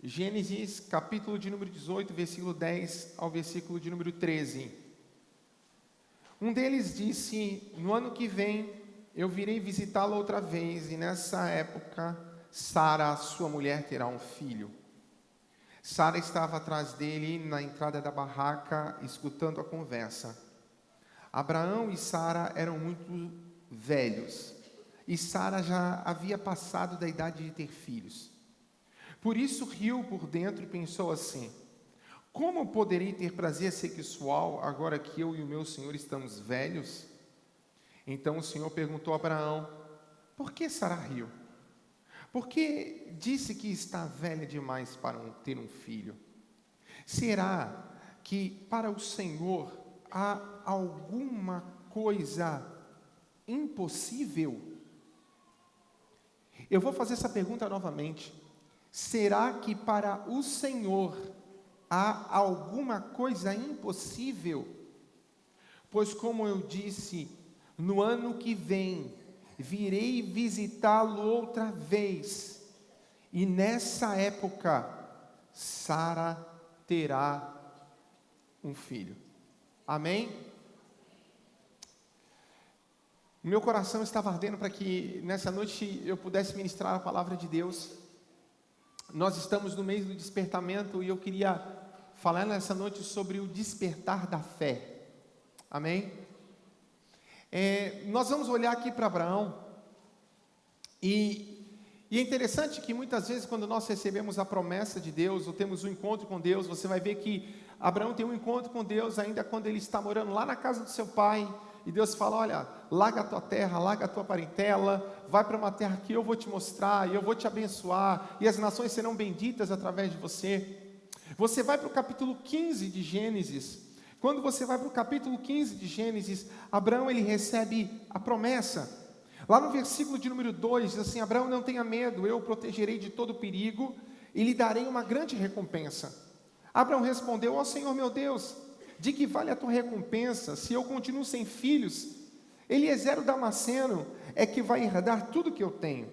Gênesis, capítulo de número 18, versículo 10 ao versículo de número 13. Um deles disse: no ano que vem eu virei visitá-lo outra vez, e nessa época Sara, sua mulher, terá um filho. Sara estava atrás dele na entrada da barraca, escutando a conversa. Abraão e Sara eram muito velhos, e Sara já havia passado da idade de ter filhos. Por isso riu por dentro e pensou assim: como poderei ter prazer sexual agora que eu e o meu senhor estamos velhos? Então o Senhor perguntou a Abraão: por que Sara riu? Porque disse que está velha demais para ter um filho. Será que para o Senhor há alguma coisa impossível? Eu vou fazer essa pergunta novamente. Será que para o Senhor há alguma coisa impossível? Pois, como eu disse, no ano que vem virei visitá-lo outra vez, e nessa época Sara terá um filho. Amém? Meu coração estava ardendo para que nessa noite eu pudesse ministrar a palavra de Deus. Nós estamos no mês do despertamento e eu queria falar nessa noite sobre o despertar da fé. Amém? Nós vamos olhar aqui para Abraão e é interessante que muitas vezes quando nós recebemos a promessa de Deus ou temos um encontro com Deus, você vai ver que Abraão tem um encontro com Deus ainda quando ele está morando lá na casa do seu pai. E Deus fala: olha, larga a tua terra, larga a tua parentela, vai para uma terra que eu vou te mostrar, e eu vou te abençoar, e as nações serão benditas através de você. Você vai para o capítulo 15 de Gênesis. Quando você vai para o capítulo 15 de Gênesis, Abraão ele recebe a promessa. Lá no versículo de número 2, diz assim: Abraão, não tenha medo, eu o protegerei de todo perigo, e lhe darei uma grande recompensa. Abraão respondeu: ó Senhor meu Deus, de que vale a tua recompensa, se eu continuo sem filhos? Eliezer o Damasceno é que vai herdar tudo que eu tenho.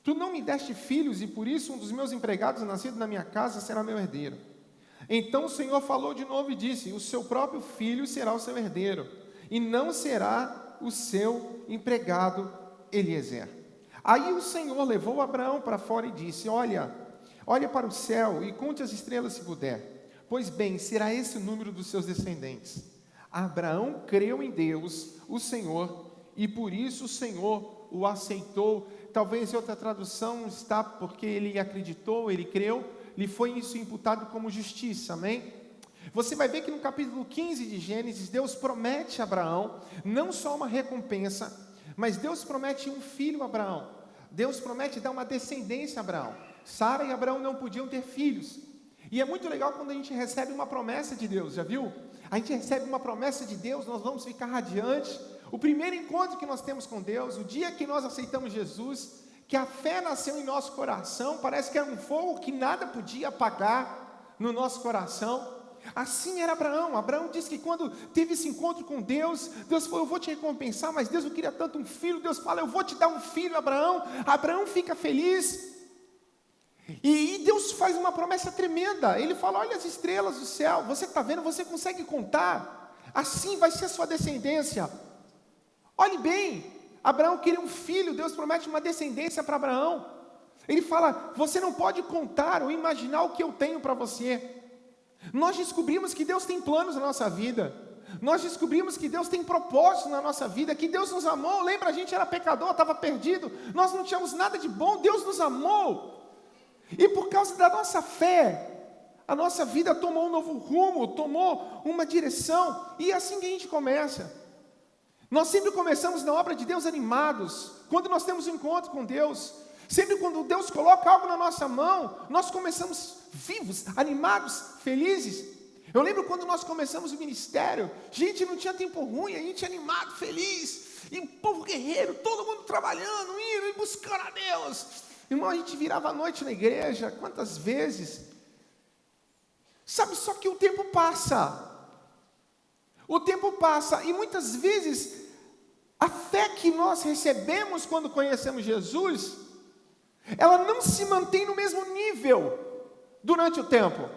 Tu não me deste filhos, e por isso um dos meus empregados nascido na minha casa será meu herdeiro. Então o Senhor falou de novo e disse: o seu próprio filho será o seu herdeiro, e não será o seu empregado Eliezer. Aí o Senhor levou Abraão para fora e disse: olha para o céu e conte as estrelas se puder. Pois bem, será esse o número dos seus descendentes. Abraão creu em Deus, o Senhor, e por isso o Senhor o aceitou. Talvez em outra tradução está porque ele acreditou, ele creu, lhe foi isso imputado como justiça, amém? Você vai ver que no capítulo 15 de Gênesis, Deus promete a Abraão, não só uma recompensa, mas Deus promete um filho a Abraão. Deus promete dar uma descendência a Abraão. Sara e Abraão não podiam ter filhos. E é muito legal quando a gente recebe uma promessa de Deus, já viu? A gente recebe uma promessa de Deus, nós vamos ficar radiantes. O primeiro encontro que nós temos com Deus, o dia que nós aceitamos Jesus, que a fé nasceu em nosso coração, parece que era um fogo que nada podia apagar no nosso coração. Assim era Abraão. Abraão disse que quando teve esse encontro com Deus, Deus falou: eu vou te recompensar, mas Deus não queria tanto um filho. Deus fala: eu vou te dar um filho, Abraão. Abraão fica feliz. E Deus faz uma promessa tremenda. Ele fala: olha as estrelas do céu, você está vendo, você consegue contar? Assim vai ser a sua descendência. Olhe bem, Abraão queria um filho, Deus promete uma descendência para Abraão. Ele fala: você não pode contar ou imaginar o que eu tenho para você. Nós descobrimos que Deus tem planos na nossa vida. Nós descobrimos que Deus tem propósito na nossa vida, que Deus nos amou. Lembra, a gente era pecador, estava perdido, nós não tínhamos nada de bom, Deus nos amou. E por causa da nossa fé, a nossa vida tomou um novo rumo, tomou uma direção, e é assim que a gente começa. Nós sempre começamos na obra de Deus animados, quando nós temos um encontro com Deus. Sempre quando Deus coloca algo na nossa mão, nós começamos vivos, animados, felizes. Eu lembro quando nós começamos o ministério, gente, não tinha tempo ruim, a gente animado, feliz, e o povo guerreiro, todo mundo trabalhando, indo e buscando a Deus. Irmão, a gente virava a noite na igreja, quantas vezes? Sabe, só que o tempo passa. O tempo passa, e muitas vezes, a fé que nós recebemos quando conhecemos Jesus, ela não se mantém no mesmo nível. durante o tempo.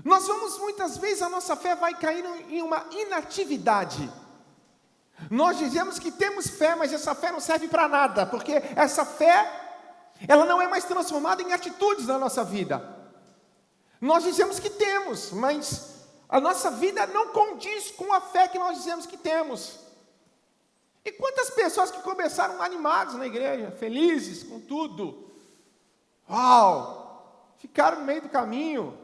Nós vamos, muitas vezes, a nossa fé vai caindo em uma inatividade. Nós dizemos que temos fé, mas essa fé não serve para nada, porque essa fé, ela não é mais transformada em atitudes na nossa vida. Nós dizemos que temos, mas a nossa vida não condiz com a fé que nós dizemos que temos. E quantas pessoas que começaram animadas na igreja, felizes com tudo, ficaram no meio do caminho,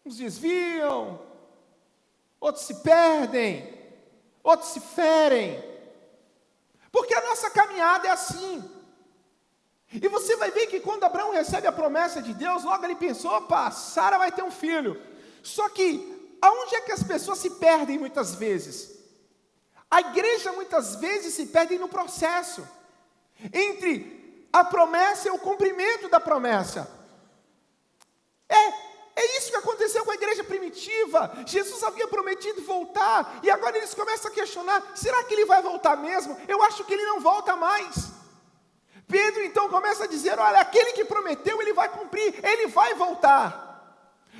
uns desviam, outros se perdem, outros se ferem, porque a nossa caminhada é assim. E você vai ver que quando Abraão recebe a promessa de Deus, logo ele pensou, opa, Sara vai ter um filho. Só que, aonde é que as pessoas se perdem muitas vezes? A igreja muitas vezes se perde no processo, entre a promessa e o cumprimento da promessa. É isso que aconteceu com a igreja primitiva. Jesus havia prometido voltar, e agora eles começam a questionar, será que ele vai voltar mesmo? Eu acho que ele não volta mais. Pedro então começa a dizer, olha, aquele que prometeu, ele vai cumprir, ele vai voltar.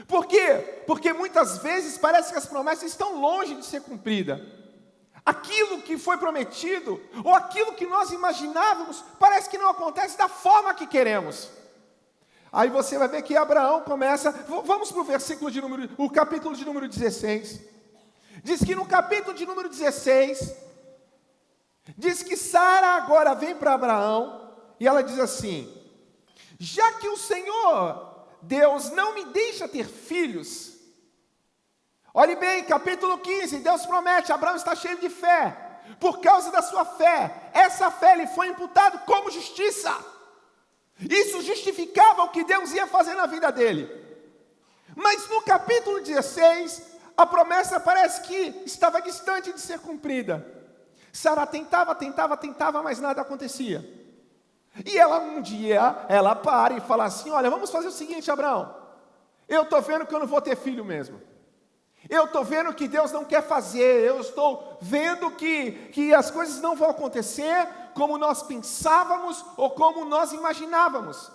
Por quê? Porque muitas vezes parece que as promessas estão longe de ser cumpridas. Aquilo que foi prometido, ou aquilo que nós imaginávamos, parece que não acontece da forma que queremos. Aí você vai ver que Abraão começa, vamos para o capítulo de número 16. Diz que no capítulo de número 16, diz que Sara agora vem para Abraão, e ela diz assim, já que o Senhor, Deus, não me deixa ter filhos. Olhe bem, capítulo 15, Deus promete, Abraão está cheio de fé. Por causa da sua fé, essa fé lhe foi imputada como justiça. Isso justificava o que Deus ia fazer na vida dele. Mas no capítulo 16, a promessa parece que estava distante de ser cumprida. Sara tentava, mas nada acontecia. E ela um dia, ela para e fala assim, olha, vamos fazer o seguinte, Abraão, eu estou vendo que eu não vou ter filho mesmo. Eu estou vendo que Deus não quer fazer, eu estou vendo que as coisas não vão acontecer como nós pensávamos ou como nós imaginávamos.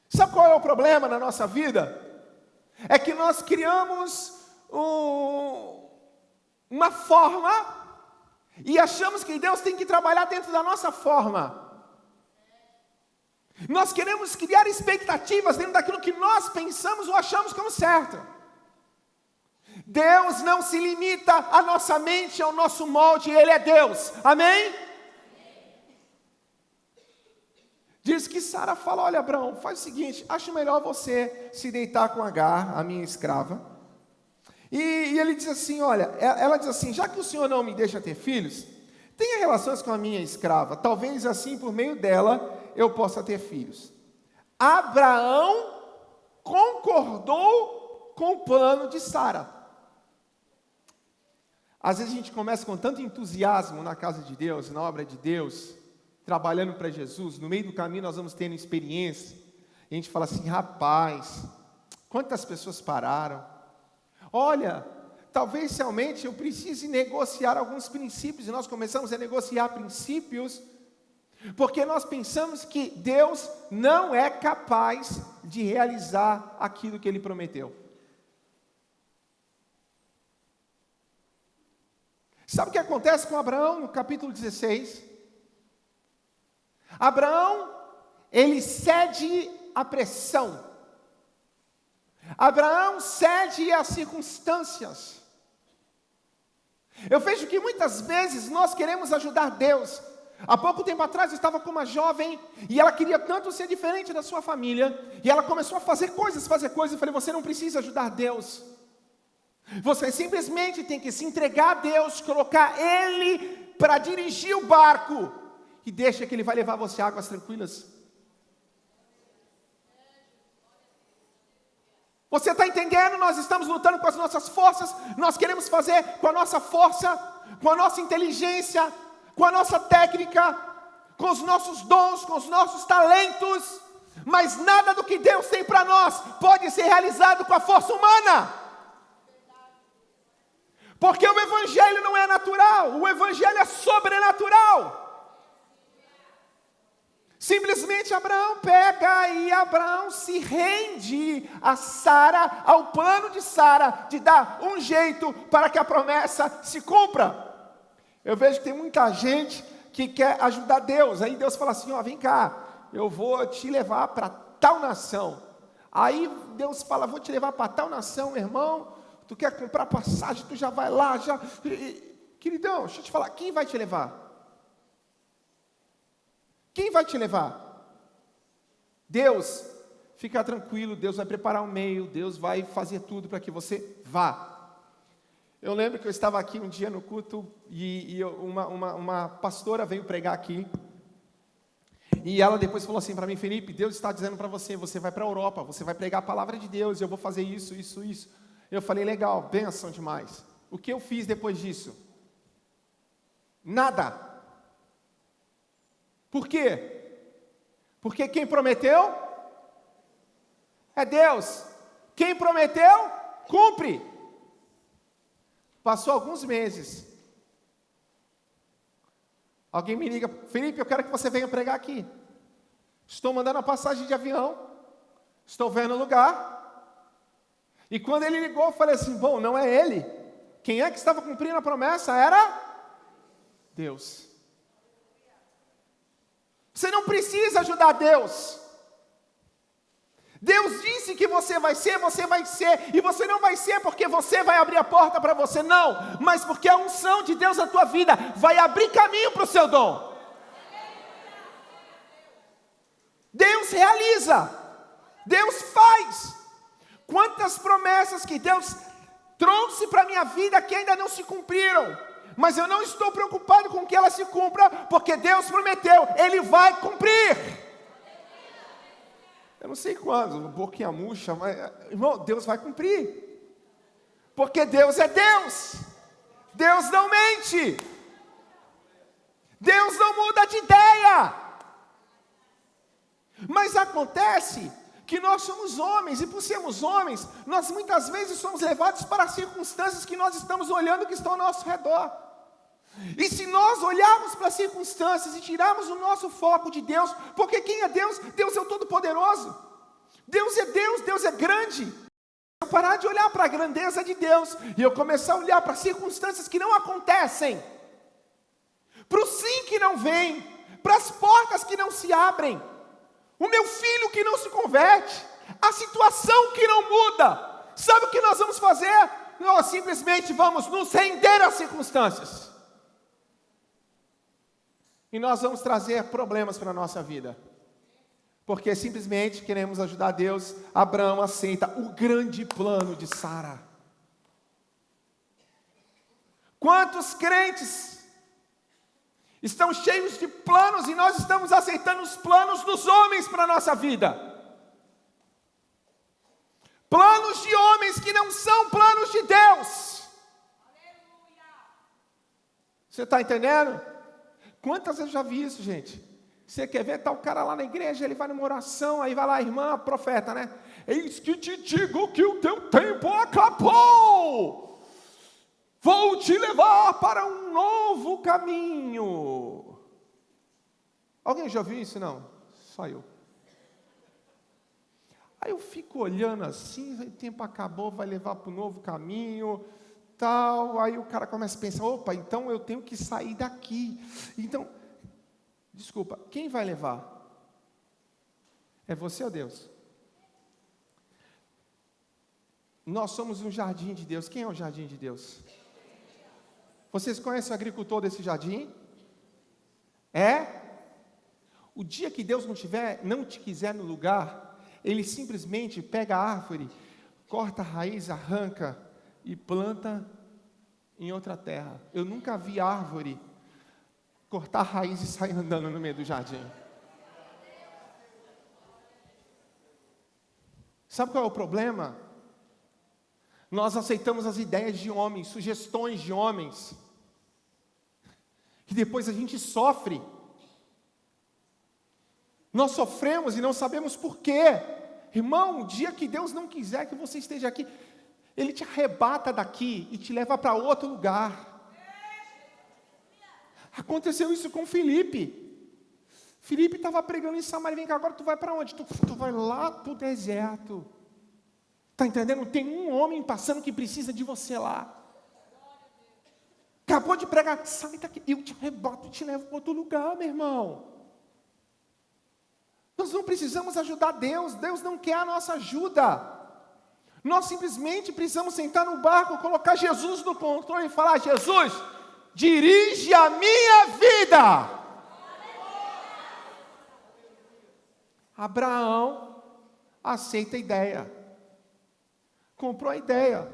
Sabe qual é o problema na nossa vida? É que nós criamos uma forma e achamos que Deus tem que trabalhar dentro da nossa forma. Nós queremos criar expectativas dentro daquilo que nós pensamos ou achamos como certo. Deus não se limita à nossa mente, ao nosso molde, Ele é Deus, amém? Diz que Sara fala, olha Abraão, faz o seguinte, acho melhor você se deitar com Agar, a minha escrava. E ele diz assim, olha, ela diz assim, já que o Senhor não me deixa ter filhos, tenha relações com a minha escrava, talvez assim por meio dela eu possa ter filhos. Abraão concordou com o plano de Sara. Às vezes a gente começa com tanto entusiasmo na casa de Deus, na obra de Deus, trabalhando para Jesus, no meio do caminho nós vamos tendo experiência, e a gente fala assim, rapaz, quantas pessoas pararam? Olha, talvez realmente eu precise negociar alguns princípios, e nós começamos a negociar princípios, porque nós pensamos que Deus não é capaz de realizar aquilo que Ele prometeu. Sabe o que acontece com Abraão no capítulo 16? Abraão, ele cede à pressão. Abraão cede às circunstâncias. Eu vejo que muitas vezes nós queremos ajudar Deus. Há pouco tempo atrás eu estava com uma jovem e ela queria tanto ser diferente da sua família. E ela começou a fazer coisas. Eu falei, você não precisa ajudar Deus. Você simplesmente tem que se entregar a Deus, colocar Ele para dirigir o barco. E deixa que Ele vai levar você a águas tranquilas. Você está entendendo? Nós estamos lutando com as nossas forças. Nós queremos fazer com a nossa força, com a nossa inteligência, com a nossa técnica, com os nossos dons, com os nossos talentos. Mas nada do que Deus tem para nós pode ser realizado com a força humana. Porque o Evangelho não é natural, o Evangelho é sobrenatural. Simplesmente Abraão pega e Abraão se rende a Sara, ao plano de Sara, de dar um jeito para que a promessa se cumpra. Eu vejo que tem muita gente que quer ajudar Deus. Aí Deus fala assim, vem cá, eu vou te levar para tal nação. Aí Deus fala, vou te levar para tal nação, meu irmão. Tu quer comprar passagem, tu já vai lá, já. Queridão, deixa eu te falar, quem vai te levar? Quem vai te levar? Deus. Fica tranquilo, Deus vai preparar um meio, Deus vai fazer tudo para que você vá. Eu lembro que eu estava aqui um dia no culto e uma pastora veio pregar aqui. E ela depois falou assim para mim, Felipe, Deus está dizendo para você, você vai para a Europa, você vai pregar a palavra de Deus, eu vou fazer isso. Eu falei, legal, bênção demais. O que eu fiz depois disso? Nada. Por quê? Porque quem prometeu é Deus. Quem prometeu, cumpre. Passou alguns meses. Alguém me liga, Felipe, eu quero que você venha pregar aqui. Estou mandando a passagem de avião. Estou vendo o lugar. E quando ele ligou, eu falei assim, bom, não é ele. Quem é que estava cumprindo a promessa? Era Deus. Você não precisa ajudar Deus. Deus disse que você vai ser, e você não vai ser porque você vai abrir a porta para você, não, mas porque a unção de Deus na tua vida vai abrir caminho para o seu dom. Deus realiza, Deus faz. Quantas promessas que Deus trouxe para a minha vida que ainda não se cumpriram, mas eu não estou preocupado com que ela se cumpra, porque Deus prometeu, Ele vai cumprir. Eu não sei quando, boquinha murcha, mas, irmão, Deus vai cumprir. Porque Deus é Deus. Deus não mente. Deus não muda de ideia. Mas acontece que nós somos homens, e por sermos homens, nós muitas vezes somos levados para circunstâncias que nós estamos olhando que estão ao nosso redor. E se nós olharmos para as circunstâncias e tirarmos o nosso foco de Deus, porque quem é Deus? Deus é o Todo-Poderoso. Deus é Deus, Deus é grande. Se eu parar de olhar para a grandeza de Deus e eu começar a olhar para circunstâncias que não acontecem, para o sim que não vem, para as portas que não se abrem, o meu filho que não se converte, a situação que não muda, sabe o que nós vamos fazer? Nós simplesmente vamos nos render às circunstâncias. E nós vamos trazer problemas para a nossa vida. Porque simplesmente queremos ajudar Deus. Abraão aceita o grande plano de Sara. Quantos crentes estão cheios de planos e nós estamos aceitando os planos dos homens para a nossa vida? Planos de homens que não são planos de Deus. Você está entendendo? Quantas vezes eu já vi isso, gente? Você quer ver, tá o cara lá na igreja, ele vai numa oração, aí vai lá a irmã, a profeta, né? Eis que te digo que o teu tempo acabou. Vou te levar para um novo caminho. Alguém já viu isso? Não? Só eu. Aí eu fico olhando assim, o tempo acabou, vai levar para um novo caminho, tal. Aí o cara começa a pensar, opa, então eu tenho que sair daqui. Então, desculpa, quem vai levar? É você ou Deus? Nós somos um jardim de Deus. Quem é o jardim de Deus? Vocês conhecem o agricultor desse jardim? É? O dia que Deus não te quiser no lugar, Ele simplesmente pega a árvore, corta a raiz, arranca e planta em outra terra. Eu nunca vi árvore cortar a raiz e sair andando no meio do jardim. Sabe qual é o problema? Nós aceitamos as ideias de homens, sugestões de homens, e depois a gente sofre. Nós sofremos e não sabemos por quê. Irmão, o dia que Deus não quiser que você esteja aqui, Ele te arrebata daqui e te leva para outro lugar. Aconteceu isso com Felipe. Filipe estava pregando em Samaria, vem cá, agora tu vai para onde? Tu vai lá para o deserto. Está entendendo? Tem um homem passando que precisa de você lá. Acabou de pregar, sai daqui, eu te reboto e te levo para outro lugar, meu irmão. Nós não precisamos ajudar Deus, Deus não quer a nossa ajuda. Nós simplesmente precisamos sentar no barco, colocar Jesus no controle e falar: Jesus, dirige a minha vida. Abraão aceita a ideia, comprou a ideia.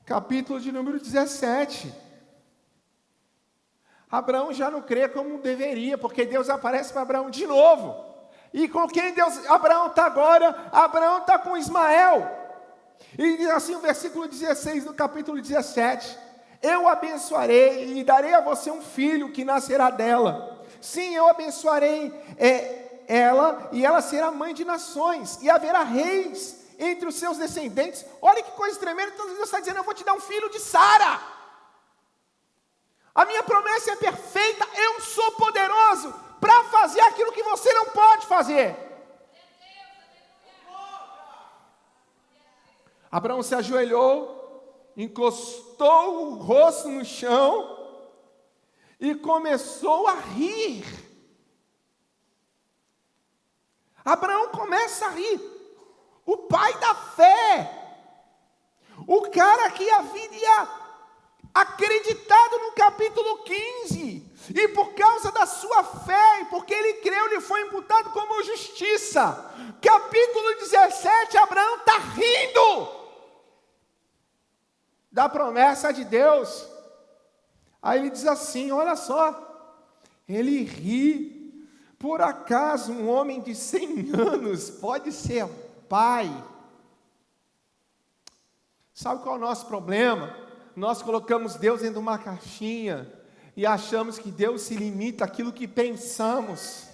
Capítulo de número 17. Abraão já não crê como deveria, porque Deus aparece para Abraão de novo. E com quem Abraão está agora? Abraão está com Ismael. E diz assim o versículo 16 do capítulo 17: eu abençoarei e darei a você um filho que nascerá dela. Sim, eu abençoarei ela, e ela será mãe de nações, e haverá reis entre os seus descendentes. Olha que coisa tremenda. Então Deus está dizendo: eu vou te dar um filho de Sara. A minha promessa é perfeita, eu sou poderoso para fazer aquilo que você não pode fazer. Abraão se ajoelhou, encostou o rosto no chão e começou a rir. Abraão começa a rir. O pai da fé, o cara que havia acreditado no capítulo 15, e por causa da sua fé, e porque ele creu, lhe foi imputado como justiça. Capítulo 17, Abraão está rindo da promessa de Deus. Aí ele diz assim, olha só, ele ri: por acaso um homem de 100 anos pode ser pai? Sabe qual é o nosso problema? Nós colocamos Deus dentro de uma caixinha e achamos que Deus se limita àquilo que pensamos,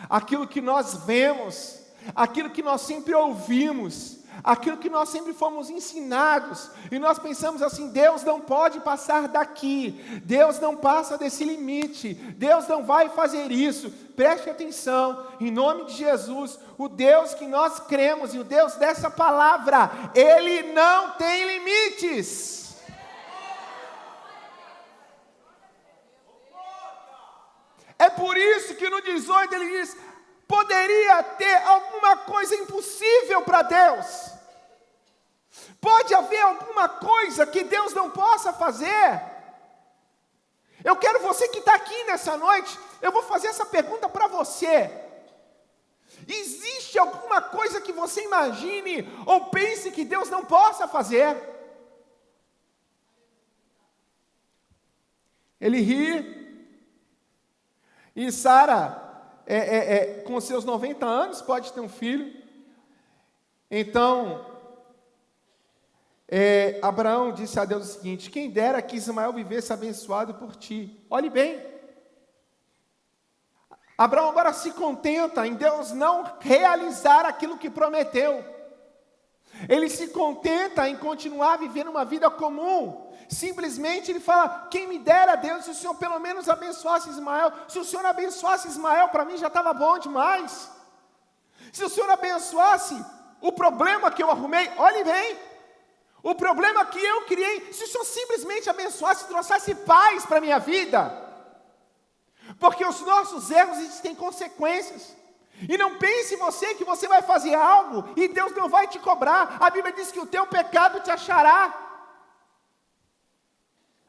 àquilo que nós vemos, àquilo que nós sempre ouvimos, aquilo que nós sempre fomos ensinados, e nós pensamos assim: Deus não pode passar daqui, Deus não passa desse limite, Deus não vai fazer isso. Preste atenção, em nome de Jesus, o Deus que nós cremos, e o Deus dessa palavra, Ele não tem limites. É por isso que no 18 ele diz: poderia ter alguma coisa impossível para Deus? Pode haver alguma coisa que Deus não possa fazer? Eu quero você que está aqui nessa noite, eu vou fazer essa pergunta para você. Existe alguma coisa que você imagine ou pense que Deus não possa fazer? Ele ri, e Sara, com seus 90 anos, pode ter um filho. Então, Abraão disse a Deus o seguinte: quem dera que Ismael vivesse abençoado por ti. Olhe bem, Abraão agora se contenta em Deus não realizar aquilo que prometeu. Ele se contenta em continuar vivendo uma vida comum. Simplesmente ele fala: quem me dera, Deus, se o Senhor pelo menos abençoasse Ismael. Se o Senhor abençoasse Ismael, para mim já estava bom demais. Se o Senhor abençoasse o problema que eu arrumei, olhe bem, o problema que eu criei, se o Senhor simplesmente abençoasse, trouxesse paz para a minha vida. Porque os nossos erros, eles têm consequências. E não pense você que você vai fazer algo e Deus não vai te cobrar. A Bíblia diz que o teu pecado te achará.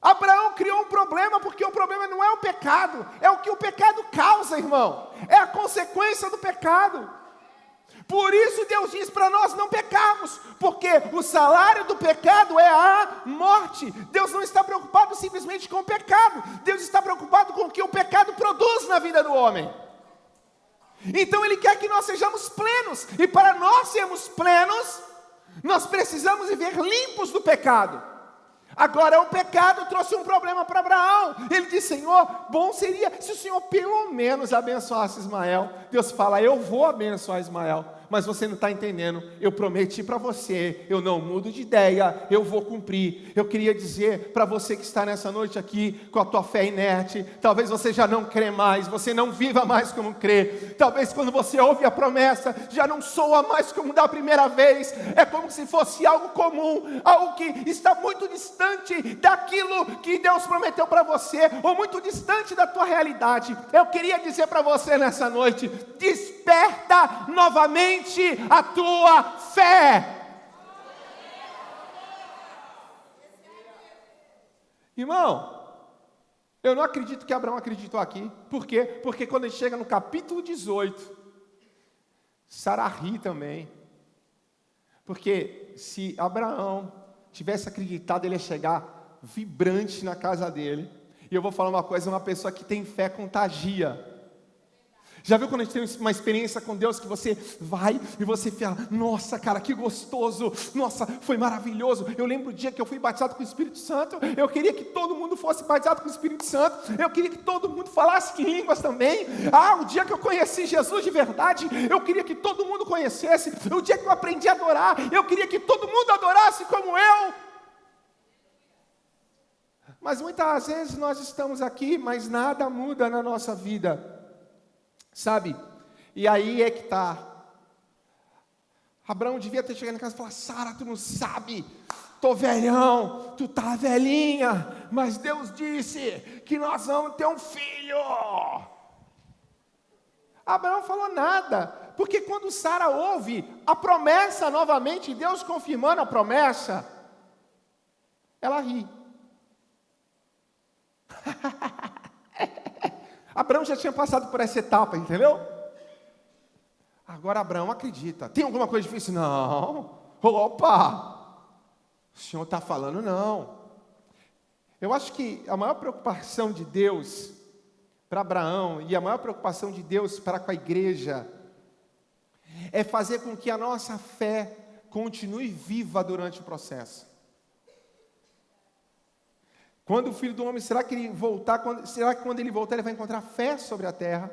Abraão criou um problema, porque o problema não é o pecado, é o que o pecado causa, irmão. É a consequência do pecado. Por isso Deus diz para nós não pecarmos, porque o salário do pecado é a morte. Deus não está preocupado simplesmente com o pecado, Deus está preocupado com o que o pecado produz na vida do homem. Então Ele quer que nós sejamos plenos, e para nós sermos plenos, nós precisamos viver limpos do pecado. Agora o pecado trouxe um problema para Abraão. Ele disse: Senhor, bom seria se o Senhor pelo menos abençoasse Ismael. Deus fala: eu vou abençoar Ismael, mas você não está entendendo. Eu prometi para você, eu não mudo de ideia, eu vou cumprir. Eu queria dizer para você que está nessa noite aqui, com a tua fé inerte, talvez você já não crê mais, você não viva mais como crê. Talvez quando você ouve a promessa, já não soa mais como da primeira vez. É como se fosse algo comum, algo que está muito distante daquilo que Deus prometeu para você, ou muito distante da tua realidade. Eu queria dizer para você nessa noite: desperta novamente a tua fé. Irmão, eu não acredito que Abraão acreditou aqui. Por quê? Porque quando ele chega no capítulo 18, Sara ri também. Porque se Abraão tivesse acreditado, ele ia chegar vibrante na casa dele. E eu vou falar uma coisa: uma pessoa que tem fé contagia. Já viu quando a gente tem uma experiência com Deus, que você vai e você fala: nossa, cara, que gostoso, nossa, foi maravilhoso. Eu lembro o dia que eu fui batizado com o Espírito Santo, eu queria que todo mundo fosse batizado com o Espírito Santo, eu queria que todo mundo falasse em línguas também. O dia que eu conheci Jesus de verdade, eu queria que todo mundo conhecesse. O dia que eu aprendi a adorar, eu queria que todo mundo adorasse como eu. Mas muitas vezes nós estamos aqui, mas nada muda na nossa vida. Sabe? E aí é que está. Abraão devia ter chegado em casa e falar: Sara, tu não sabe, tô velhão, tu tá velhinha, mas Deus disse que nós vamos ter um filho. Abraão falou nada, porque quando Sara ouve a promessa novamente, Deus confirmando a promessa, ela ri. Abraão já tinha passado por essa etapa, entendeu? Agora Abraão acredita. Tem alguma coisa difícil? Não. Opa! O Senhor está falando não. Eu acho que a maior preocupação de Deus para Abraão e a maior preocupação de Deus para com a igreja é fazer com que a nossa fé continue viva durante o processo. Quando o Filho do Homem, será que ele voltar? Será que quando ele voltar ele vai encontrar fé sobre a terra?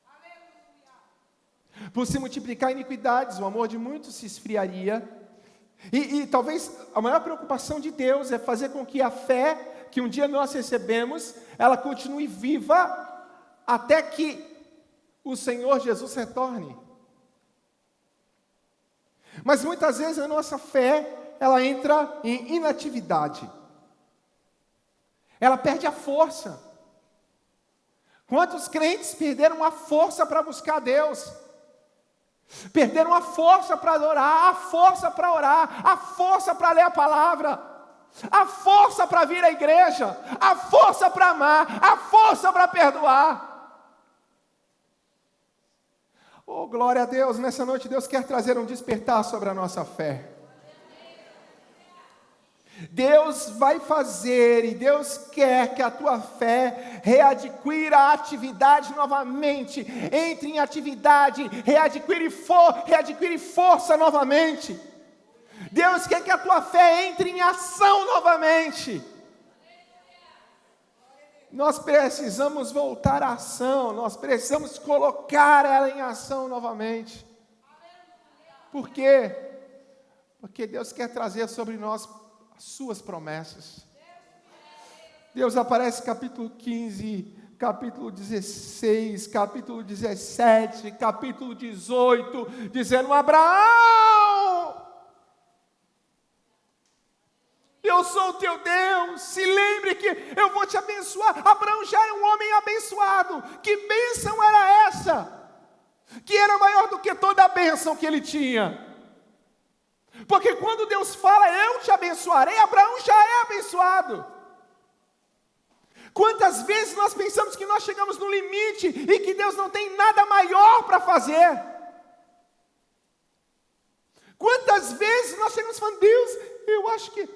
Aleluia. Por se multiplicar iniquidades, o amor de muitos se esfriaria. E talvez a maior preocupação de Deus é fazer com que a fé que um dia nós recebemos, ela continue viva até que o Senhor Jesus retorne. Mas muitas vezes a nossa fé, ela entra em inatividade. Ela perde a força. Quantos crentes perderam a força para buscar Deus? Perderam a força para adorar, a força para orar, a força para ler a palavra, a força para vir à igreja, a força para amar, a força para perdoar. Oh, glória a Deus, nessa noite Deus quer trazer um despertar sobre a nossa fé. Deus vai fazer e Deus quer que a tua fé readquira a atividade novamente, entre em atividade, readquire força novamente. Deus quer que a tua fé entre em ação novamente. Nós precisamos voltar à ação, nós precisamos colocar ela em ação novamente. Por quê? Porque Deus quer trazer sobre nós suas promessas. Deus aparece capítulo 15, capítulo 16, capítulo 17, capítulo 18, dizendo: Abraão, eu sou o teu Deus, se lembre que eu vou te abençoar. Abraão já é um homem abençoado. Que bênção era essa? Que era maior do que toda a bênção que ele tinha. Porque quando Deus fala, eu te abençoarei, Abraão já é abençoado. Quantas vezes nós pensamos que nós chegamos no limite e que Deus não tem nada maior para fazer? Quantas vezes nós chegamos falando: Deus, eu acho que...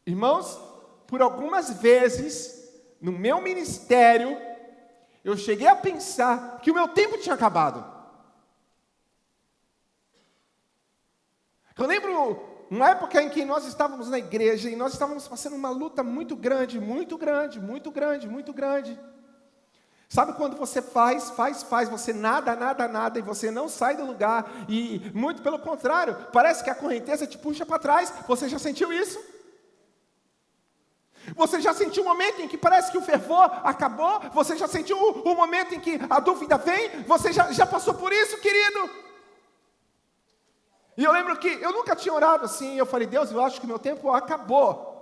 Irmãos, por algumas vezes, no meu ministério, eu cheguei a pensar que o meu tempo tinha acabado. Eu lembro uma época em que nós estávamos na igreja e nós estávamos passando uma luta muito grande. Sabe quando você faz, você nada, e você não sai do lugar, e muito pelo contrário, parece que a correnteza te puxa para trás. Você já sentiu isso? Você já sentiu um momento em que parece que o fervor acabou? Você já sentiu o momento em que a dúvida vem? Você já passou por isso, querido? E eu lembro que eu nunca tinha orado assim. Eu falei: Deus, eu acho que meu tempo acabou.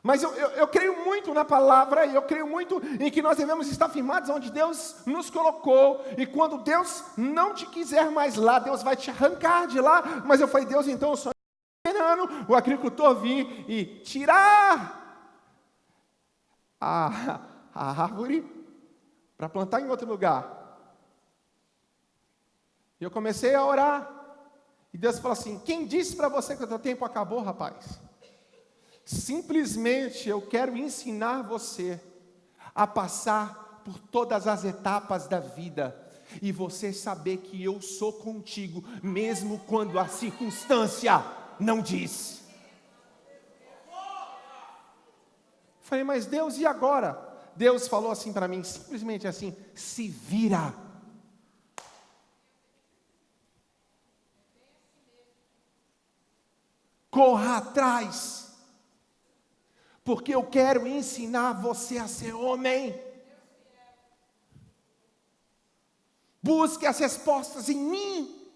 Mas eu creio muito na palavra, e eu creio muito em que nós devemos estar firmados onde Deus nos colocou. E quando Deus não te quiser mais lá, Deus vai te arrancar de lá. Mas eu falei: Deus, então eu só estou esperando o agricultor vir e tirar a árvore para plantar em outro lugar. E eu comecei a orar. E Deus falou assim: quem disse para você que o teu tempo acabou, rapaz? Simplesmente eu quero ensinar você a passar por todas as etapas da vida, e você saber que eu sou contigo, mesmo quando a circunstância não diz. Falei: mas Deus, e agora? Deus falou assim para mim, simplesmente assim: se vira. Corra atrás. Porque eu quero ensinar você a ser homem. Busque as respostas em mim.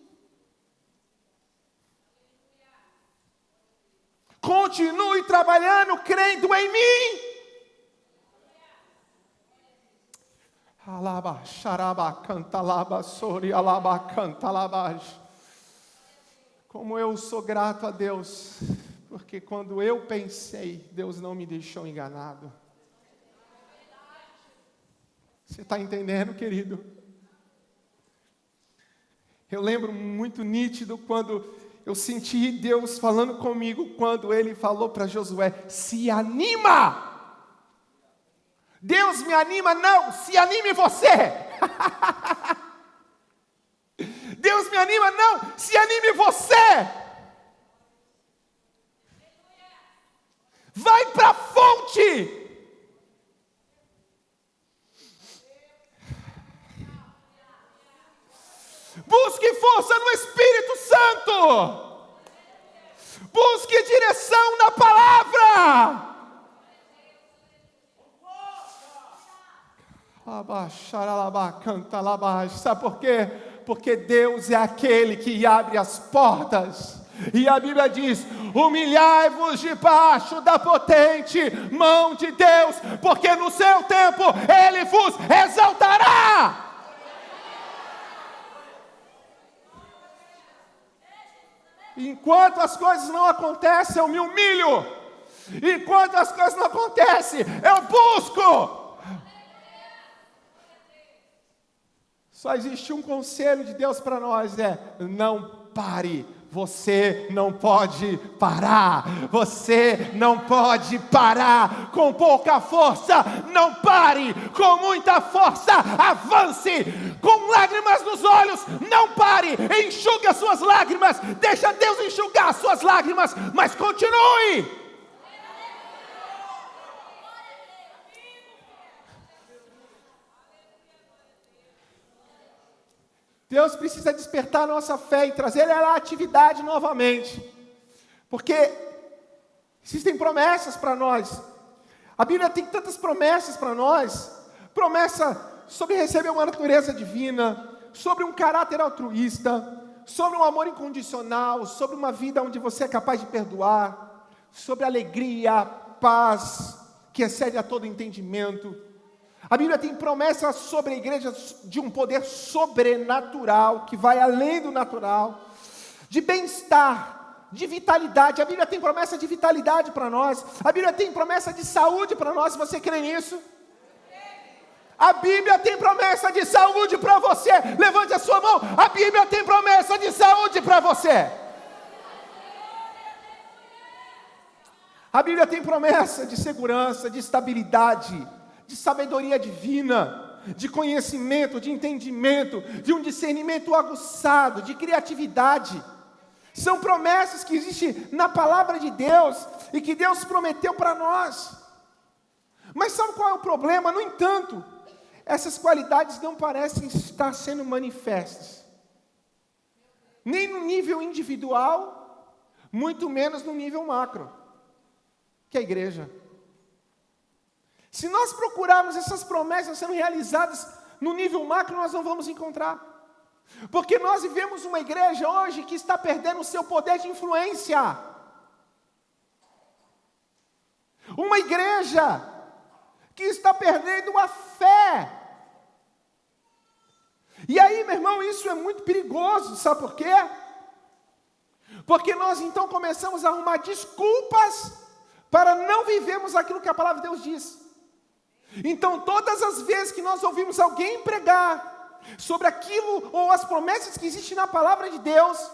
Continue trabalhando, crendo em mim. Alaba, xaraba, canta, laba, sori, alaba, canta, laba. Como eu sou grato a Deus. Porque quando eu pensei, Deus não me deixou enganado. Você está entendendo, querido? Eu lembro muito nítido quando eu senti Deus falando comigo, quando Ele falou para Josué: se anima! Deus me anima, não, se anime você! Deus me anima, não, se anime você! Vai para a fonte. Busque força no Espírito Santo. Busque direção na palavra. Sabe por quê? Porque Deus é aquele que abre as portas. E a Bíblia diz: humilhai-vos debaixo da potente mão de Deus, porque no seu tempo Ele vos exaltará. Enquanto as coisas não acontecem, eu me humilho. Enquanto as coisas não acontecem, eu busco. Só existe um conselho de Deus para nós: não pare. Você não pode parar. Você não pode parar com pouca força. Não pare com muita força. Avance com lágrimas nos olhos. Não pare. Enxugue as suas lágrimas. Deixa Deus enxugar as suas lágrimas. Mas continue. Deus precisa despertar a nossa fé e trazer ela à atividade novamente. Porque existem promessas para nós. A Bíblia tem tantas promessas para nós. Promessa sobre receber uma natureza divina, sobre um caráter altruísta, sobre um amor incondicional, sobre uma vida onde você é capaz de perdoar, sobre alegria, paz, que excede a todo entendimento. A Bíblia tem promessas sobre a igreja de um poder sobrenatural, que vai além do natural, de bem-estar, de vitalidade. A Bíblia tem promessa de vitalidade para nós. A Bíblia tem promessa de saúde para nós. Você crê nisso? A Bíblia tem promessa de saúde para você. Levante a sua mão. A Bíblia tem promessa de saúde para você. A Bíblia tem promessa de segurança, de estabilidade, de sabedoria divina, de conhecimento, de entendimento, de um discernimento aguçado, de criatividade. São promessas que existem na palavra de Deus e que Deus prometeu para nós. Mas sabe qual é o problema? No entanto, essas qualidades não parecem estar sendo manifestas. Nem no nível individual, muito menos no nível macro, que é a igreja. Se nós procurarmos essas promessas sendo realizadas no nível macro, nós não vamos encontrar. Porque nós vivemos uma igreja hoje que está perdendo o seu poder de influência. Uma igreja que está perdendo a fé. E aí, meu irmão, isso é muito perigoso, sabe por quê? Porque nós então começamos a arrumar desculpas para não vivermos aquilo que a palavra de Deus diz. Então, todas as vezes que nós ouvimos alguém pregar sobre aquilo ou as promessas que existem na palavra de Deus,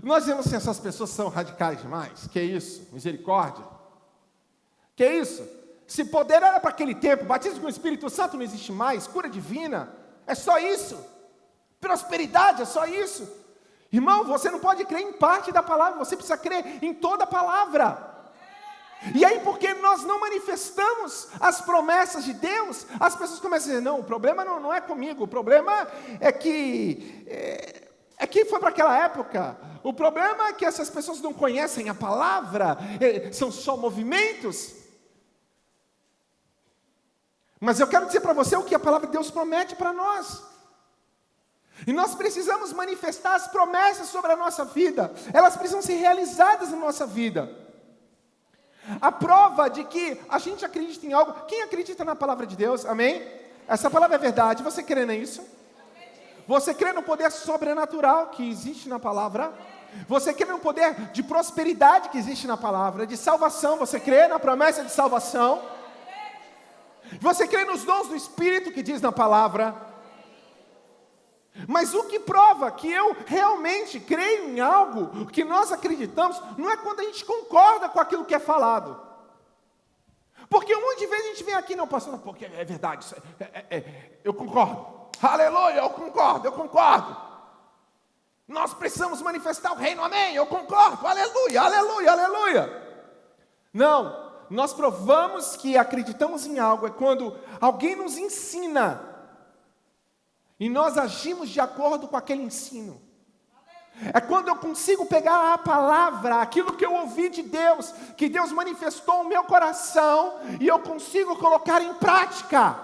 nós dizemos assim, essas pessoas são radicais demais. Que isso? Misericórdia. Que isso? Se poder era para aquele tempo, batismo com o Espírito Santo não existe mais, cura divina, é só isso. Prosperidade, é só isso. Irmão, você não pode crer em parte da palavra, você precisa crer em toda a palavra. E aí, porque nós não manifestamos as promessas de Deus, as pessoas começam a dizer, não, o problema não é comigo, o problema é que foi para aquela época, o problema é que essas pessoas não conhecem a palavra, são só movimentos. Mas eu quero dizer para você o que a palavra de Deus promete para nós. E nós precisamos manifestar as promessas sobre a nossa vida, elas precisam ser realizadas na nossa vida. A prova de que a gente acredita em algo, quem acredita na palavra de Deus, amém? Essa palavra é verdade, você crê nisso? Você crê no poder sobrenatural que existe na palavra? Você crê no poder de prosperidade que existe na palavra, de salvação, você crê na promessa de salvação? Você crê nos dons do Espírito que diz na palavra? Mas o que prova que eu realmente creio em algo que nós acreditamos, não é quando a gente concorda com aquilo que é falado. Porque um monte de vezes a gente vem aqui, não, pastor, porque é verdade, eu concordo. Aleluia, eu concordo. Nós precisamos manifestar o reino, amém, eu concordo, aleluia, aleluia, aleluia. Não, nós provamos que acreditamos em algo, é quando alguém nos ensina, e nós agimos de acordo com aquele ensino. É quando eu consigo pegar a palavra, aquilo que eu ouvi de Deus, que Deus manifestou no meu coração, e eu consigo colocar em prática.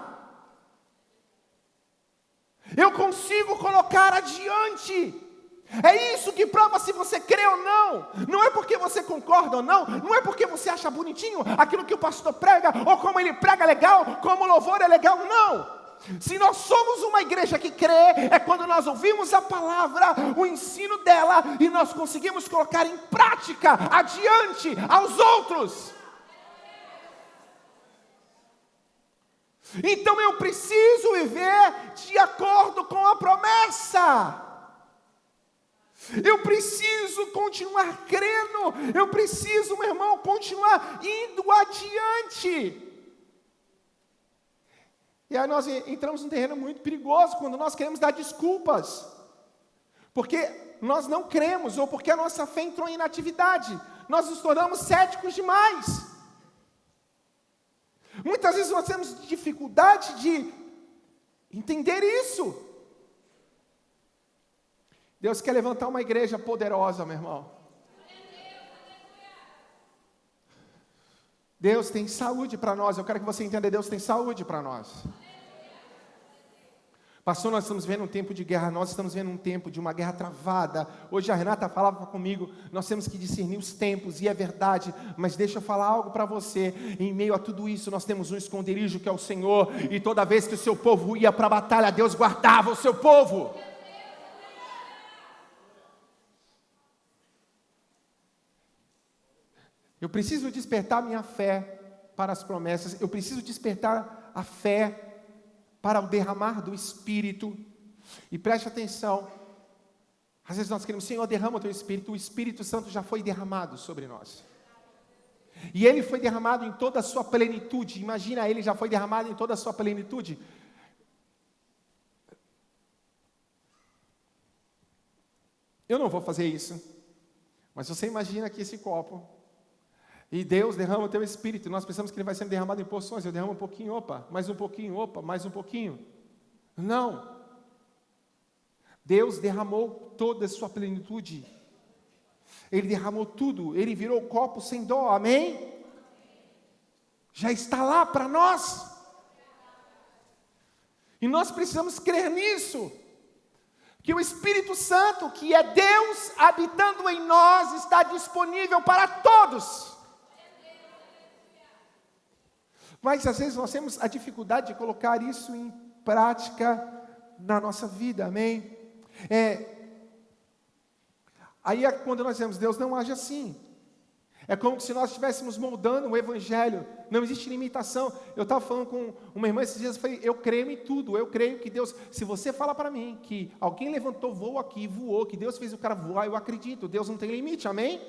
Eu consigo colocar adiante. É isso que prova se você crê ou não. Não é porque você concorda ou não, não é porque você acha bonitinho aquilo que o pastor prega, ou como ele prega legal, como o louvor é legal, não. Se nós somos uma igreja que crê, é quando nós ouvimos a palavra, o ensino dela, e nós conseguimos colocar em prática, adiante aos outros. Então eu preciso viver de acordo com a promessa. Eu preciso continuar crendo, eu preciso, meu irmão, continuar indo adiante. E aí nós entramos num terreno muito perigoso, quando nós queremos dar desculpas, porque nós não cremos, ou porque a nossa fé entrou em inatividade, nós nos tornamos céticos demais. Muitas vezes nós temos dificuldade de entender isso. Deus quer levantar uma igreja poderosa, meu irmão. Deus tem saúde para nós, eu quero que você entenda, Deus tem saúde para nós. Pastor, nós estamos vendo um tempo de guerra, nós estamos vendo um tempo de uma guerra travada. Hoje a Renata falava comigo, nós temos que discernir os tempos, e é verdade, mas deixa eu falar algo para você. Em meio a tudo isso, nós temos um esconderijo que é o Senhor, e toda vez que o seu povo ia para a batalha, Deus guardava o seu povo. Eu preciso despertar minha fé para as promessas, eu preciso despertar a fé para o derramar do Espírito. E preste atenção, às vezes nós queremos, Senhor, derrama o teu Espírito. O Espírito Santo já foi derramado sobre nós, e ele foi derramado em toda a sua plenitude. Imagina, ele já foi derramado em toda a sua plenitude. Eu não vou fazer isso, mas você imagina que esse copo E Deus derrama o teu espírito. Nós pensamos que ele vai sendo derramado em porções. Eu derramo um pouquinho, opa, mais um pouquinho, opa, mais um pouquinho. Não. Deus derramou toda a sua plenitude. Ele derramou tudo. Ele virou o copo sem dó. Amém? Já está lá para nós. E nós precisamos crer nisso. Que o Espírito Santo, que é Deus habitando em nós, está disponível para todos. Mas às vezes nós temos a dificuldade de colocar isso em prática na nossa vida, amém? Aí é quando nós dizemos, Deus não age assim. É como se nós estivéssemos moldando o Evangelho, não existe limitação. Eu estava falando com uma irmã esses dias, eu falei, eu creio em tudo, eu creio que Deus, se você fala para mim que alguém levantou voo aqui, voou, que Deus fez o cara voar, eu acredito, Deus não tem limite, amém?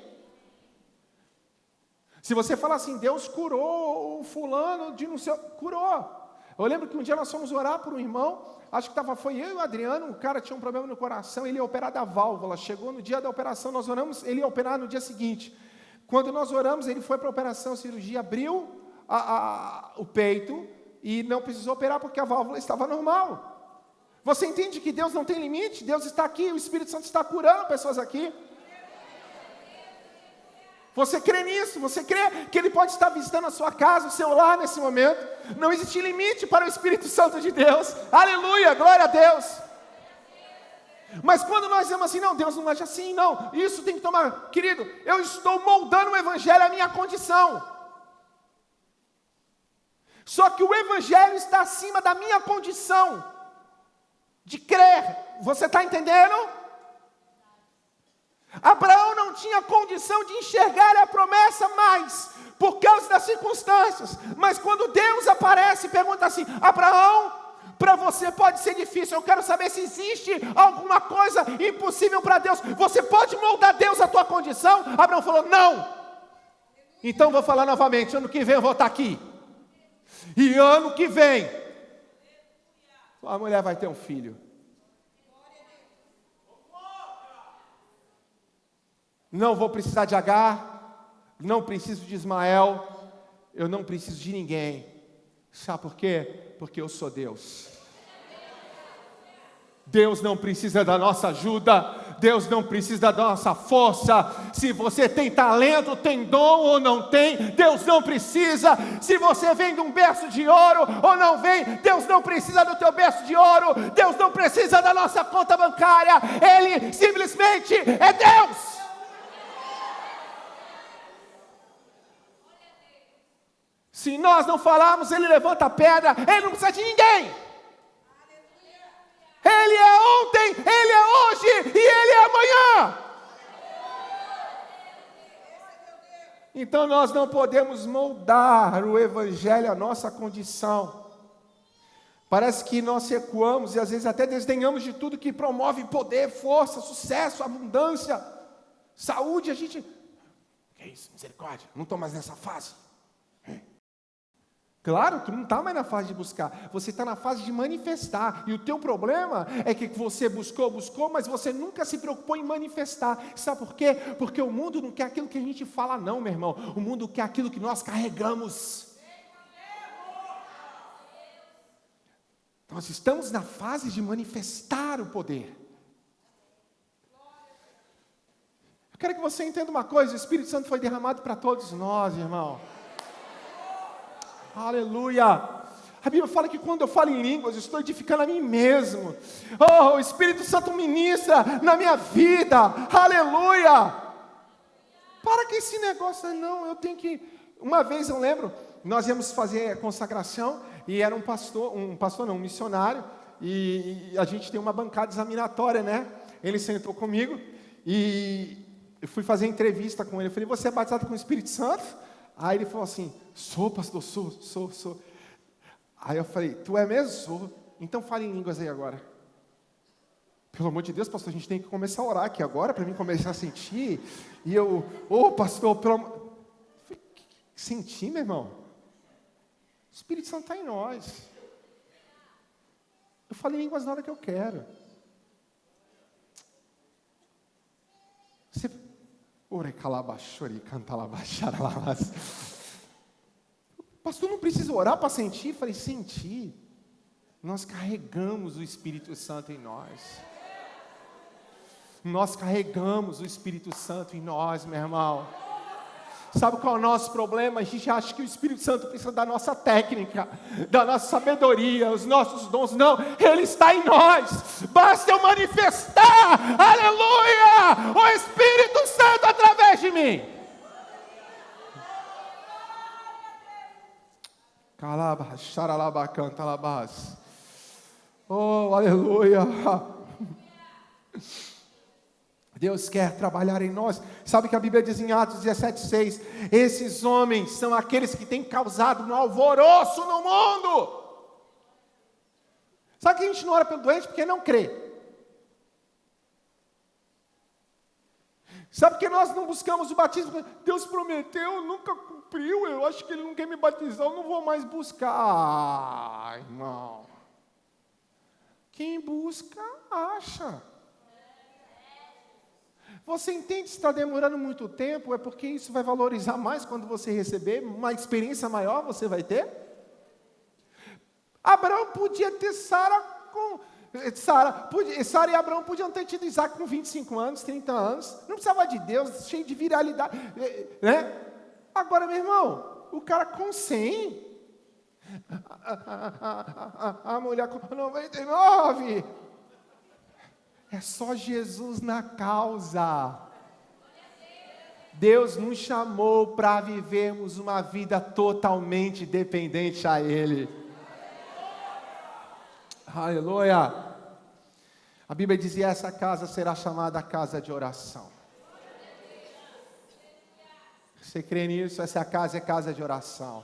Se você falar assim, Deus curou o fulano de não sei, curou. Eu lembro que um dia nós fomos orar por um irmão, acho que foi eu e o Adriano, o cara tinha um problema no coração, ele ia operar da válvula, chegou no dia da operação, nós oramos, ele ia operar no dia seguinte. Quando nós oramos, ele foi para a operação, a cirurgia, abriu o peito e não precisou operar porque a válvula estava normal. Você entende que Deus não tem limite? Deus está aqui, o Espírito Santo está curando pessoas aqui. Você crê nisso? Você crê que Ele pode estar visitando a sua casa, o seu lar nesse momento? Não existe limite para o Espírito Santo de Deus. Aleluia, glória a Deus. Mas quando nós dizemos assim, não, Deus não age assim, não. Isso tem que tomar, querido, eu estou moldando o Evangelho à minha condição. Só que o Evangelho está acima da minha condição de crer. Você está entendendo? Abraão não tinha condição de enxergar a promessa mais, por causa das circunstâncias. Mas quando Deus aparece e pergunta assim, Abraão, para você pode ser difícil, eu quero saber se existe alguma coisa impossível para Deus. Você pode moldar Deus à tua condição? Abraão falou, não. Então vou falar novamente, ano que vem eu vou estar aqui. E ano que vem, a mulher vai ter um filho. Não vou precisar de Agar, não preciso de Ismael, eu não preciso de ninguém. Sabe por quê? Porque eu sou Deus. Deus não precisa da nossa ajuda, Deus não precisa da nossa força. Se você tem talento, tem dom ou não tem, Deus não precisa. Se você vem de um berço de ouro ou não vem, Deus não precisa do teu berço de ouro, Deus não precisa da nossa conta bancária, Ele simplesmente é Deus. Se nós não falarmos, Ele levanta a pedra, Ele não precisa de ninguém. Ele é ontem, Ele é hoje e Ele é amanhã. Então nós não podemos moldar o Evangelho à nossa condição. Parece que nós recuamos e às vezes até desdenhamos de tudo que promove poder, força, sucesso, abundância, saúde. A gente, que isso, misericórdia, não estou mais nessa fase. Claro, tu não está mais na fase de buscar, você está na fase de manifestar, e o teu problema é que você buscou, mas você nunca se preocupou em manifestar. Sabe por quê? Porque o mundo não quer aquilo que a gente fala não, meu irmão, o mundo quer aquilo que nós carregamos. Nós estamos na fase de manifestar o poder. Eu quero que você entenda uma coisa, o Espírito Santo foi derramado para todos nós, irmão. Aleluia. A Bíblia fala que quando eu falo em línguas, eu estou edificando a mim mesmo. Oh, o Espírito Santo ministra na minha vida. Aleluia. Para que esse negócio, não, eu tenho que... Uma vez eu lembro, nós íamos fazer a consagração, e era um missionário, e a gente tem uma bancada examinatória, né? Ele sentou comigo, e eu fui fazer entrevista com ele. Eu falei, você é batizado com o Espírito Santo? Aí ele falou assim, sou pastor, sou. Aí eu falei, tu é mesmo? Sou. Então fale em línguas aí agora. Pelo amor de Deus, pastor, a gente tem que começar a orar aqui agora, para mim começar a sentir. E eu, pastor, pelo amor... Sentir, meu irmão? O Espírito Santo está em nós. Eu falei em línguas na hora que eu quero. Pastor, não precisa orar para sentir? Eu falei, sentir. Nós carregamos o Espírito Santo em nós. Nós carregamos o Espírito Santo em nós, meu irmão. Sabe qual é o nosso problema? A gente acha que o Espírito Santo precisa da nossa técnica, da nossa sabedoria, os nossos dons. Não, Ele está em nós. Basta eu manifestar, aleluia, o Espírito Santo através de mim. Calaba, xaralaba, cantalabás. Oh, aleluia. Deus quer trabalhar em nós. Sabe que a Bíblia diz em Atos 17:6, esses homens são aqueles que têm causado um alvoroço no mundo. Sabe que a gente não ora pelo doente porque não crê? Sabe que nós não buscamos o batismo? Deus prometeu, nunca cumpriu, eu acho que Ele não quer me batizar, eu não vou mais buscar. Ah, irmão. Quem busca, acha. Você entende se está demorando muito tempo? É porque isso vai valorizar mais quando você receber, uma experiência maior você vai ter. Abraão podia ter Sara e Abraão podiam ter tido Isaac com 25 anos, 30 anos. Não precisava de Deus, cheio de viralidade, né? Agora, meu irmão, o cara com 100, a mulher com 99... É só Jesus na causa. Deus nos chamou para vivermos uma vida totalmente dependente a Ele. Aleluia. A Bíblia dizia: essa casa será chamada casa de oração. Você crê nisso? Essa casa é casa de oração.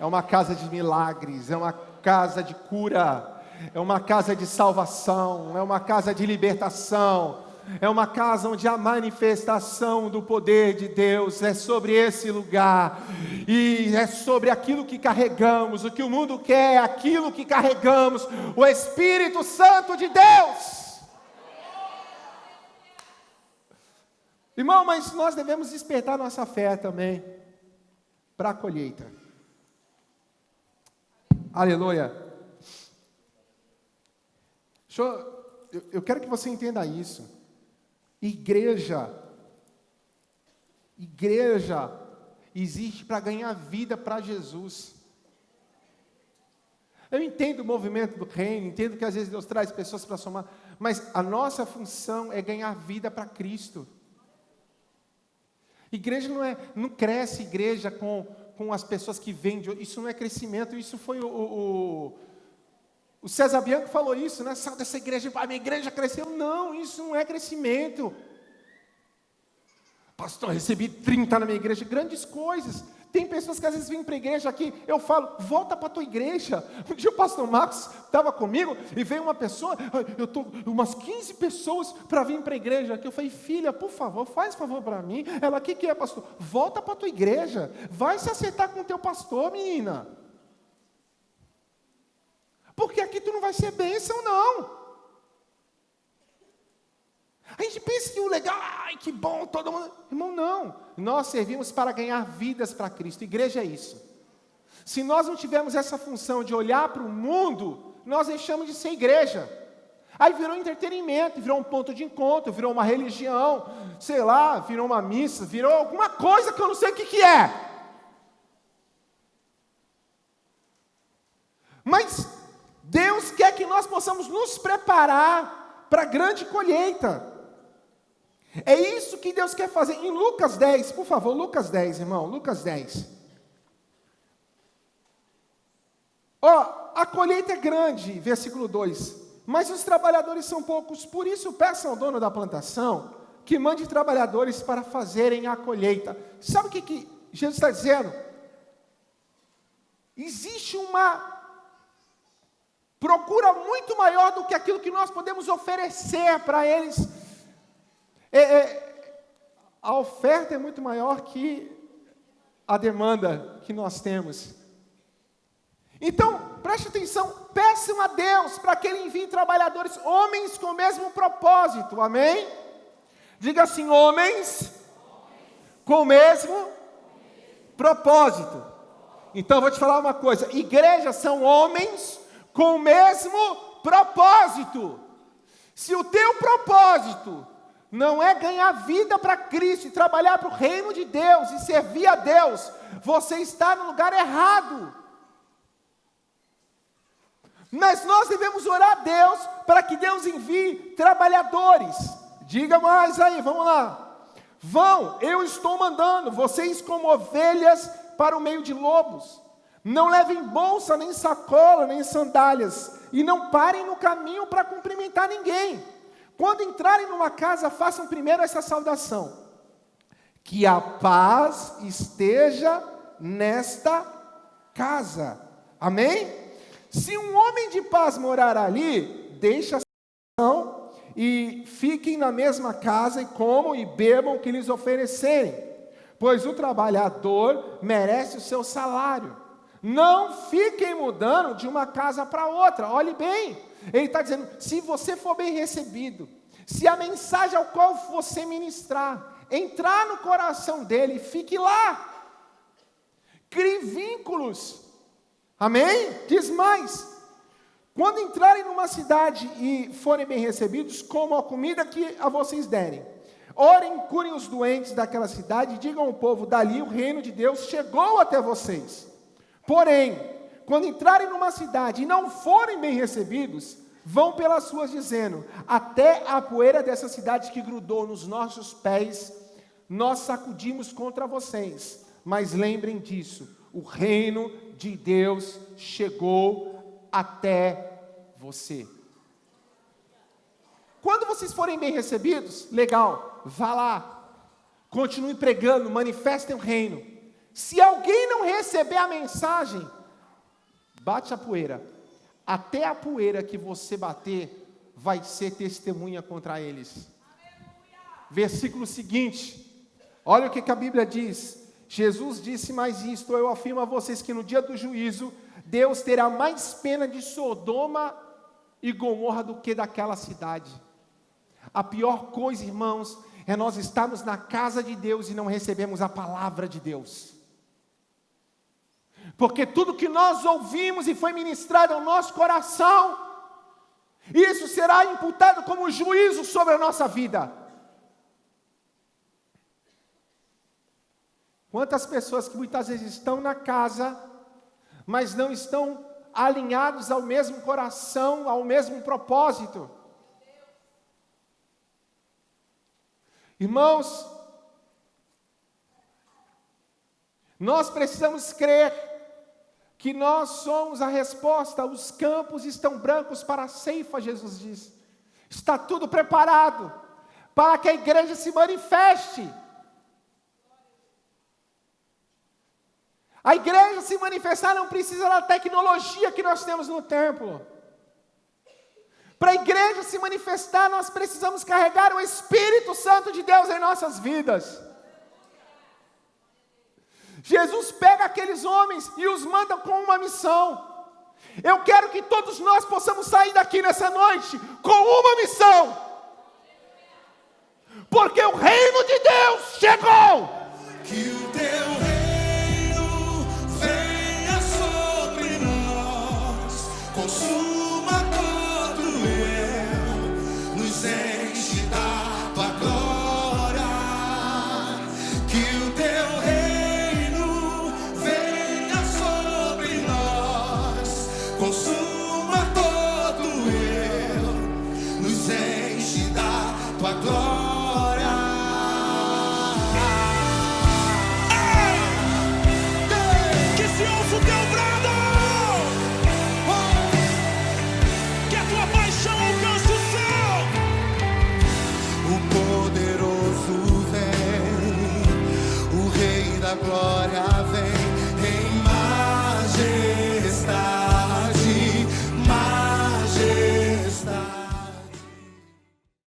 É uma casa de milagres, é uma casa de cura. É uma casa de salvação, é uma casa de libertação, é uma casa onde a manifestação do poder de Deus é sobre esse lugar, e é sobre aquilo que carregamos, o que o mundo quer, aquilo que carregamos, o Espírito Santo de Deus. Irmão, mas nós devemos despertar nossa fé também, para a colheita. Aleluia. Eu quero que você entenda isso. Igreja existe para ganhar vida para Jesus. Eu entendo o movimento do reino, entendo que às vezes Deus traz pessoas para somar, mas a nossa função é ganhar vida para Cristo. Igreja não cresce igreja com as pessoas que vêm, isso não é crescimento, isso foi o César Bianco falou isso, né? Sai dessa igreja, a minha igreja cresceu. Não, isso não é crescimento. Pastor, recebi 30 na minha igreja, grandes coisas. Tem pessoas que às vezes vêm para a igreja aqui, eu falo, volta para a tua igreja. Um dia o pastor Marcos estava comigo e veio uma pessoa, eu estou umas 15 pessoas para vir para a igreja aqui. Eu falei, filha, por favor, faz favor para mim. Ela, o que é, pastor? Volta para a tua igreja, vai se acertar com o teu pastor, menina. Porque aqui tu não vai ser bênção, não. A gente pensa que o legal, ai, que bom, todo mundo... Irmão, não. Nós servimos para ganhar vidas para Cristo. Igreja é isso. Se nós não tivermos essa função de olhar para o mundo, nós deixamos de ser igreja. Aí virou entretenimento, virou um ponto de encontro, virou uma religião, sei lá, virou uma missa, virou alguma coisa que eu não sei o que é. Mas Deus quer que nós possamos nos preparar para a grande colheita. É isso que Deus quer fazer. Em Lucas 10, por favor, Lucas 10, irmão, Lucas 10. A colheita é grande, versículo 2, mas os trabalhadores são poucos, por isso peçam ao dono da plantação que mande trabalhadores para fazerem a colheita. Sabe o que Jesus está dizendo? Existe uma procura muito maior do que aquilo que nós podemos oferecer para eles. A oferta é muito maior que a demanda que nós temos. Então, preste atenção, peçam a Deus para que Ele envie trabalhadores, homens com o mesmo propósito, amém? Diga assim, homens Com o mesmo propósito. Então eu vou te falar uma coisa: igrejas são homens com o mesmo propósito. Se o teu propósito não é ganhar vida para Cristo e trabalhar para o reino de Deus e servir a Deus, você está no lugar errado. Mas nós devemos orar a Deus para que Deus envie trabalhadores. Diga mais aí, vamos lá. Vão, eu estou mandando vocês como ovelhas para o meio de lobos. Não levem bolsa, nem sacola, nem sandálias, e não parem no caminho para cumprimentar ninguém. Quando entrarem numa casa, façam primeiro essa saudação: que a paz esteja nesta casa. Amém? Se um homem de paz morar ali, deixe a saudação e fiquem na mesma casa e comam e bebam o que lhes oferecerem, pois o trabalhador merece o seu salário. Não fiquem mudando de uma casa para outra. Olhe bem, ele está dizendo: se você for bem recebido, se a mensagem ao qual você ministrar entrar no coração dele, fique lá. Crie vínculos. Amém? Diz mais: quando entrarem numa cidade e forem bem recebidos, comam a comida que a vocês derem. Orem, curem os doentes daquela cidade e digam ao povo dali: o reino de Deus chegou até vocês. Porém, quando entrarem numa cidade e não forem bem recebidos, vão pelas ruas dizendo: até a poeira dessa cidade que grudou nos nossos pés, nós sacudimos contra vocês. Mas lembrem disso: o reino de Deus chegou até você. Quando vocês forem bem recebidos, legal, vá lá, continue pregando, manifestem o reino. Se alguém não receber a mensagem, bate a poeira. Até a poeira que você bater vai ser testemunha contra eles. Versículo seguinte, olha o que a Bíblia diz. Jesus disse mais isto: eu afirmo a vocês que no dia do juízo, Deus terá mais pena de Sodoma e Gomorra do que daquela cidade. A pior coisa, irmãos, é nós estarmos na casa de Deus e não recebemos a palavra de Deus. Porque tudo que nós ouvimos e foi ministrado ao nosso coração, isso será imputado como juízo sobre a nossa vida. Quantas pessoas que muitas vezes estão na casa, mas não estão alinhados ao mesmo coração, ao mesmo propósito. Irmãos, nós precisamos crer que nós somos a resposta. Os campos estão brancos para a ceifa, Jesus diz. Está tudo preparado para que a igreja se manifeste. A igreja se manifestar não precisa da tecnologia que nós temos no templo. Para a igreja se manifestar, nós precisamos carregar o Espírito Santo de Deus em nossas vidas. Jesus pega aqueles homens e os manda com uma missão. Eu quero que todos nós possamos sair daqui nessa noite com uma missão. Porque o reino de Deus chegou. Que o teu reino venha sobre nós, consuma todo eu, nos enche da tua glória. Que o teu reino venha sobre nós, consuma todo eu, nos enche da tua glória. A glória vem.